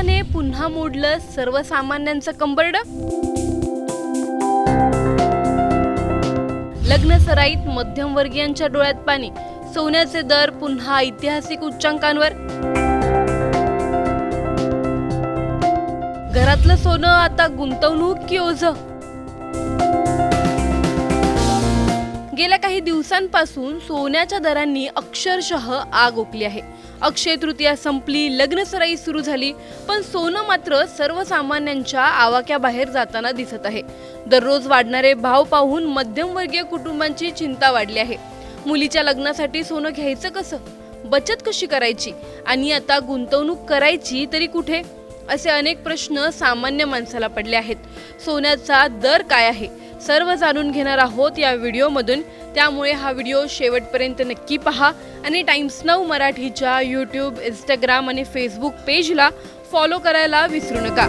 सोन्याने पुन्हा मोडलं सर्वसामान्यांचं कंबरड। लग्न सराईत मध्यमवर्गीयांच्या डोळ्यात पाणी, सोन्याचे दर पुन्हा ऐतिहासिक उच्चांकांवर। घरातलं सोनं आता गुंतवणूक की ओझं? गेल्या काही दिवसांपासून सोन्याच्या दरांनी अक्षरशः आग ओकली आहे। अक्षय तृतीया संपली, लग्न सराई सुरू झाली, पण सोनं मात्र सर्वसामान्यांच्या आवाक्याबाहेर जाताना दिसत आहे। दररोज वाढणारे भाव पाहून मध्यमवर्गीय कुटुंबांची चिंता वाढली आहे। मुलीच्या लग्नासाठी सोनं घ्यायचं कसं, बचत कशी करायची आणि आता गुंतवणूक करायची तरी कुठे, असे अनेक प्रश्न सामान्य माणसाला पडले आहेत। सोन्याचा दर काय आहे सर्व जाणून घेणार आहोत या व्हिडिओमधून, त्यामुळे हा व्हिडिओ शेवटपर्यंत नक्की पहा आणि टाइम्स नाऊ मराठीच्या यूट्यूब, इंस्टाग्राम आणि फेसबुक पेजला फॉलो करायला विसरू नका।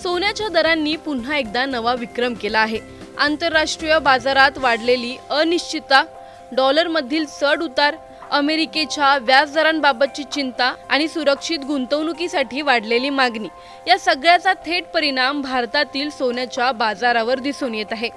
सोन्याच्या दरांनी पुन्हा एकदा नवा विक्रम केला आहे। आंतरराष्ट्रीय बाजारात वाढलेली अनिश्चितता, डॉलरमधील चढ उतार, अमेरिकेच्या व्याजदरांबाबतची चिंता आणि सुरक्षित गुंतवणुकीसाठी वाढलेली मागणी, या सगळ्याचा थेट परिणाम भारतातील सोन्याच्या बाजारावर दिसून येत आहे।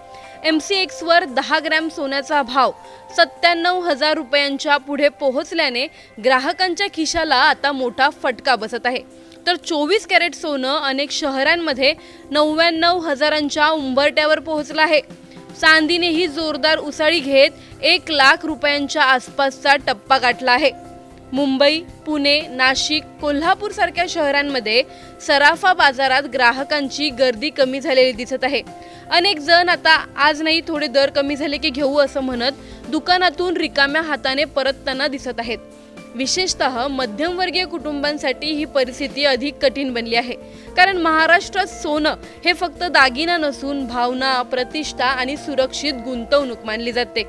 MCX वर 10 ग्रॅम सोन्याचा भाव 97,000 रुपयांच्या पुढे पोहोचल्याने ग्राहकांच्या खिशाला आता मोठा फटका बसत आहे। तर 24 कॅरेट सोनं अनेक शहरांमध्ये 99,000च्या उंबरट्यावर पोहोचलं आहे। चांदीनेही जोरदार उसळी घेत 1 लाख रुपयांच्या आसपासचा टप्पा गाठला आहे। मुंबई, पुणे, नाशिक, कोल्हापूर सारख्या शहरांमध्ये सराफा बाजारात ग्राहकांची गर्दी कमी झालेली दिसत आहे। अनेक जण आता आज नाही थोडे दर कमी झाले की घेऊ असं म्हणत दुकानातून रिकाम्या हाताने परतताना दिसत आहेत। विशेषतः मध्यमवर्गीय कुटुंबांसाठी ही परिस्थिती अधिक कठीण बनली आहे, कारण महाराष्ट्रात सोनं हे फक्त दागिना नसून भावना, प्रतिष्ठा आणि सुरक्षित गुंतवणूक मानली जाते।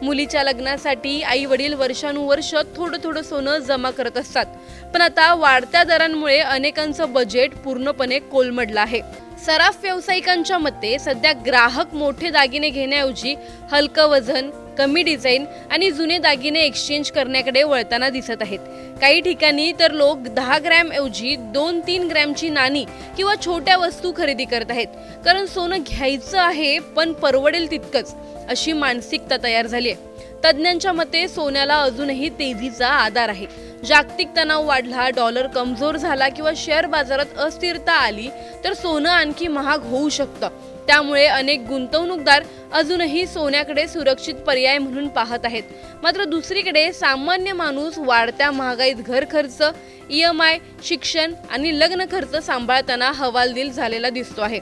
मुलीच्या लग्नासाठी आई वडील वर्षानुवर्ष थोडं सोनं जमा करत असतात, पण आता वाढत्या दरांमुळे अनेकांचं बजेट पूर्णपणे कोलमडलं आहे। सराफ व्यावसायिकांच्या मते सध्या ग्राहक मोठे दागिने घेण्याऐवजी हलकं वजन, कमी डिझाईन आणि जुने दागिने एक्सचेंज करण्याकडे वळताना दिसत आहेत। काही ठिकाणी तर लोक 10 ग्रॅम ऐवजी 2-3 ग्रॅमची नाणी किंवा छोट्या वस्तू खरेदी करत आहेत, कारण सोनं घ्यायचं आहे पण परवडेल तितकंच, अशी मानसिकता तयार झाली आहे। तज्ज्ञांच्या मते सोन्याला अजूनही तेजीचा आधार आहे। जागतिक तणाव वाढला, डॉलर कमजोर झाला किंवा शेअर बाजारात अस्थिरता आली तर सोनं आणखी महाग होऊ शकतं। त्यामुळे अनेक गुंतवणूकदार अजूनही सोन्याकडे सुरक्षित पर्याय म्हणून पाहत आहेत। मात्र दुसरीकडे सामान्य माणूस वाढत्या महागाईत घर खर्च, EMI, शिक्षण आणि लग्न खर्च सांभाळताना हवालदिल झालेला दिसतो आहे।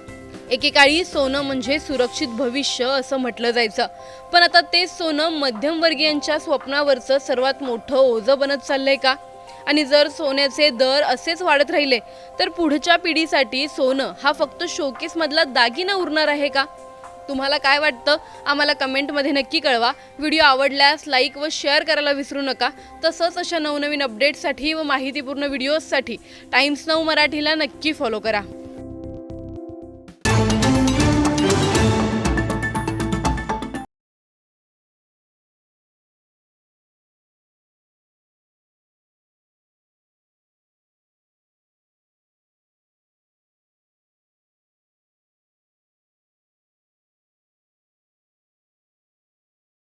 एकेकाळी सोनं म्हणजे सुरक्षित भविष्य असं म्हटलं जायचं, पण आता तेच सोनं मध्यमवर्गीयांच्या स्वप्नावरचं सर्वात मोठं ओझं बनत चाललंय का? आणि जर सोन्याचे दर असेच वाढत राहिले तर पुढच्या पिढीसाठी सोनं हा फक्त शोकेस मधला दागिना उरणार आहे का? तुम्हाला काय वाटतं आम्हाला कमेंटमध्ये नक्की कळवा। व्हिडिओ आवडल्यास लाईक व शेअर करायला विसरू नका। तसंच अशा नवनवीन अपडेट्ससाठी व माहितीपूर्ण व्हिडिओजसाठी टाइम्स नाऊ मराठीला नक्की फॉलो करा।